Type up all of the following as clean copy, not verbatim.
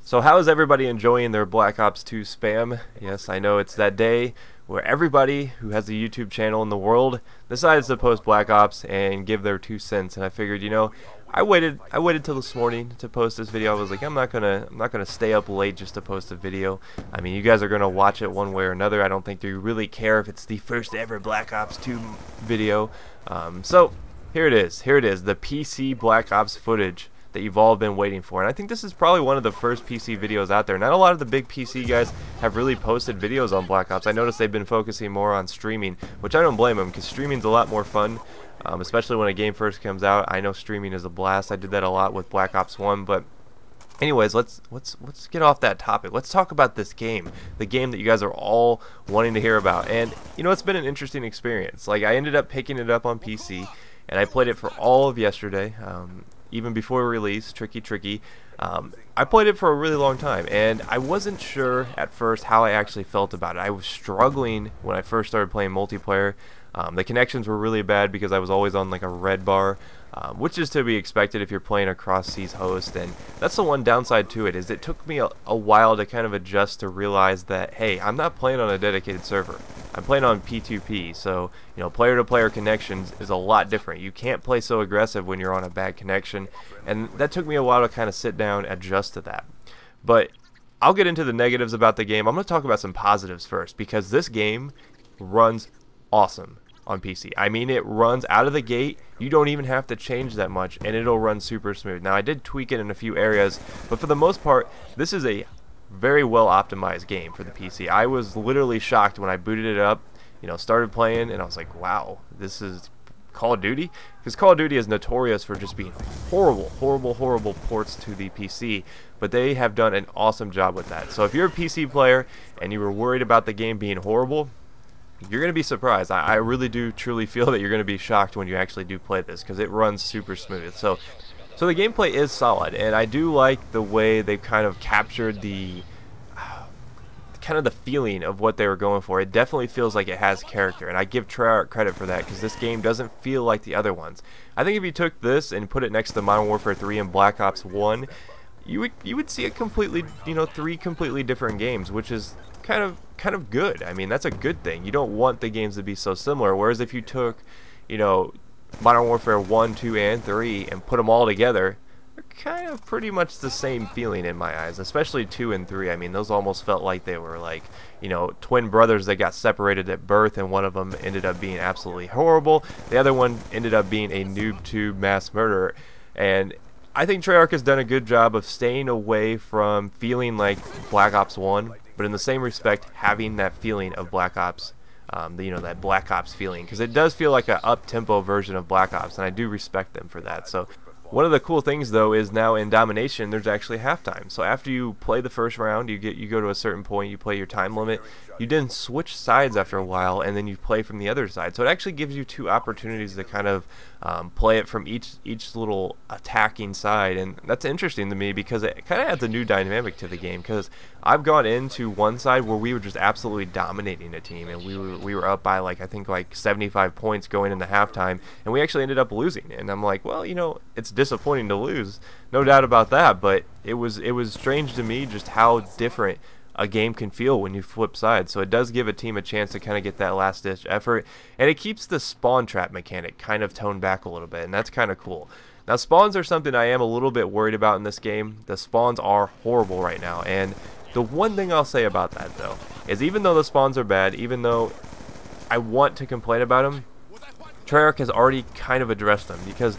So how is everybody enjoying their Black Ops 2 spam? Yes, I know it's that day where everybody who has a YouTube channel in the world decides to post Black Ops and give their 2 cents. And I figured, I waited till this morning to post this video. I was like, I'm not gonna stay up late just to post a video. I mean, you guys are gonna watch it one way or another. I don't think you really care if it's the first ever Black Ops 2 video. So here it is, the PC Black Ops footage that you've all been waiting for. And I think this is probably one of the first PC videos out there. Not a lot of the big PC guys have really posted videos on Black Ops. I noticed they've been focusing more on streaming, which I don't blame them, because streaming's a lot more fun, especially when a game first comes out. I know streaming is a blast. I did that a lot with Black Ops 1, but anyways, let's get off that topic. Let's talk about this game, the game that you guys are all wanting to hear about. And it's been an interesting experience. Like, I ended up picking it up on PC, and I played it for all of yesterday. Even before release, Tricky. I played it for a really long time, and I wasn't sure at first how I actually felt about it. I was struggling when I first started playing multiplayer. The connections were really bad because I was always on like a red bar, which is to be expected if you're playing a cross-seas host. And that's the one downside to it, is it took me a while to kind of adjust to realize that, hey, I'm not playing on a dedicated server. I'm playing on P2P, so player-to-player connections is a lot different. You can't play so aggressive when you're on a bad connection, and that took me a while to kind of sit down, adjust to that. But I'll get into the negatives about the game. I'm going to talk about some positives first, because this game runs awesome on PC. I mean, it runs out of the gate. You don't even have to change that much, and it'll run super smooth. Now, I did tweak it in a few areas, but for the most part, this is a very well optimized game for the PC. I was literally shocked when I booted it up, started playing, and I was like, wow, this is Call of Duty? Because Call of Duty is notorious for just being horrible ports to the PC, but they have done an awesome job with that. So if you're a PC player and you were worried about the game being horrible, you're going to be surprised. I really do truly feel that you're going to be shocked when you actually do play this, because it runs super smooth. So the gameplay is solid, and I do like the way they've kind of captured the feeling of what they were going for. It definitely feels like it has character, and I give Treyarch credit for that, because this game doesn't feel like the other ones. I think if you took this and put it next to Modern Warfare 3 and Black Ops 1, you would see a completely, three completely different games, which is kind of good. I mean, that's a good thing. You don't want the games to be so similar. Whereas if you took, Modern Warfare 1, 2, and 3 and put them all together, they're kind of pretty much the same feeling in my eyes, especially 2 and 3. I mean, those almost felt like they were like, twin brothers that got separated at birth, and one of them ended up being absolutely horrible. The other one ended up being a noob tube mass murderer. And I think Treyarch has done a good job of staying away from feeling like Black Ops 1, but in the same respect, having that feeling of Black Ops. That Black Ops feeling, because it does feel like an up-tempo version of Black Ops, and I do respect them for that. So one of the cool things, though, is now in Domination there's actually halftime. So after you play the first round, you go to a certain point, you play your time limit, you then switch sides after a while, and then you play from the other side. So it actually gives you two opportunities to kind of play it from each little attacking side, and that's interesting to me because it kind of adds a new dynamic to the game. Because I've gone into one side where we were just absolutely dominating a team, and we were up by I think 75 points going into halftime, and we actually ended up losing. And I'm like, well, it's disappointing to lose, no doubt about that, but it was strange to me just how different a game can feel when you flip sides. So it does give a team a chance to kind of get that last ditch effort, and it keeps the spawn trap mechanic kind of toned back a little bit, and that's kind of cool. Now, spawns are something I am a little bit worried about in this game. The spawns are horrible right now, and the one thing I'll say about that, though, is even though the spawns are bad, even though I want to complain about them, Treyarch has already kind of addressed them, because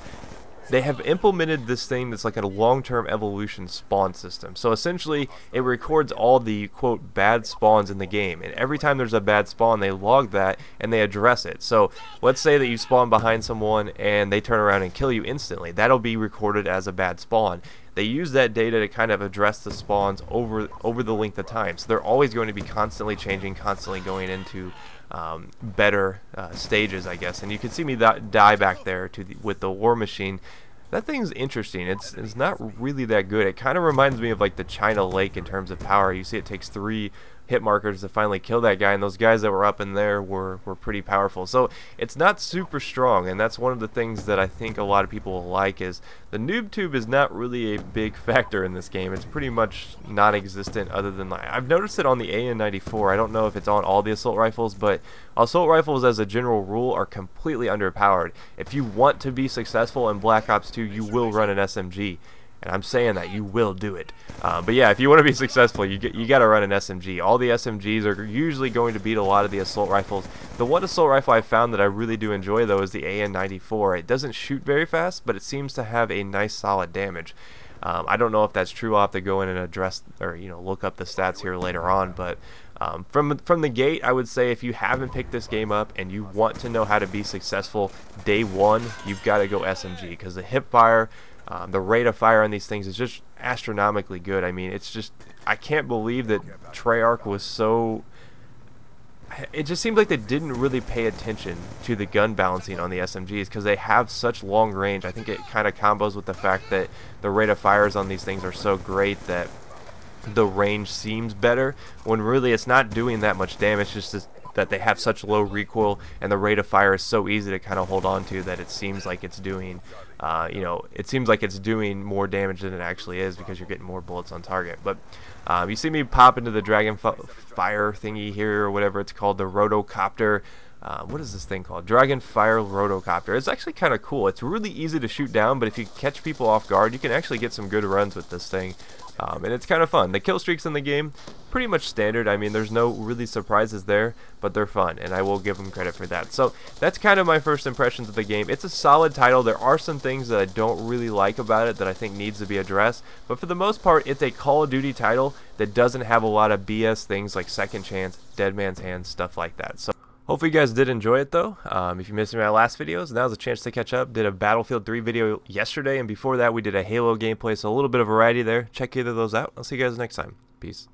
they have implemented this thing that's like a long-term evolution spawn system. So essentially, it records all the, quote, bad spawns in the game. And every time there's a bad spawn, they log that and they address it. So let's say that you spawn behind someone and they turn around and kill you instantly. That'll be recorded as a bad spawn. They use that data to kind of address the spawns over the length of time. So they're always going to be constantly changing, constantly going into better stages, I guess. And you can see me die back there with the War Machine. That thing's interesting. It's not really that good. It kind of reminds me of like the China Lake in terms of power. You see it takes 3 hit markers to finally kill that guy, and those guys that were up in there were pretty powerful. So it's not super strong, and that's one of the things that I think a lot of people will like, is the noob tube is not really a big factor in this game. It's pretty much non-existent, other than, like, I've noticed it on the AN-94. I don't know if it's on all the assault rifles, but assault rifles as a general rule are completely underpowered. If you want to be successful in Black Ops 2, you will run an SMG. And I'm saying that you will do it. But yeah, if you want to be successful, you got to run an SMG. All the SMGs are usually going to beat a lot of the assault rifles. The one assault rifle I found that I really do enjoy, though, is the AN-94. It doesn't shoot very fast, but it seems to have a nice solid damage. I don't know if that's true. I'll have to go in and address, or look up the stats here later on. But from the gate, I would say if you haven't picked this game up and you want to know how to be successful day one, you've got to go SMG, because the hip fire, the rate of fire on these things is just astronomically good. I mean, it's just, I can't believe that Treyarch was so... It just seemed like they didn't really pay attention to the gun balancing on the SMGs, because they have such long range. I think it kind of combos with the fact that the rate of fires on these things are so great that the range seems better, when really it's not doing that much damage. It's just that they have such low recoil, and the rate of fire is so easy to kind of hold on to, that it seems like it's doing, it seems like it's doing more damage than it actually is, because you're getting more bullets on target. But you see me pop into the Dragon Fire thingy here, or whatever it's called, the Rotocopter. What is this thing called? Dragon Fire Rotocopter. It's actually kind of cool. It's really easy to shoot down, but if you catch people off guard, you can actually get some good runs with this thing. And it's kind of fun. The kill streaks in the game, pretty much standard. I mean, there's no really surprises there, but they're fun, and I will give them credit for that. So that's kind of my first impressions of the game. It's a solid title. There are some things that I don't really like about it that I think needs to be addressed, but for the most part, it's a Call of Duty title that doesn't have a lot of BS things like Second Chance, Dead Man's Hand, stuff like that. So hopefully you guys did enjoy it, though. If you missed my last videos, now's a chance to catch up. Did a Battlefield 3 video yesterday, and before that we did a Halo gameplay, so a little bit of variety there. Check either of those out. I'll see you guys next time. Peace.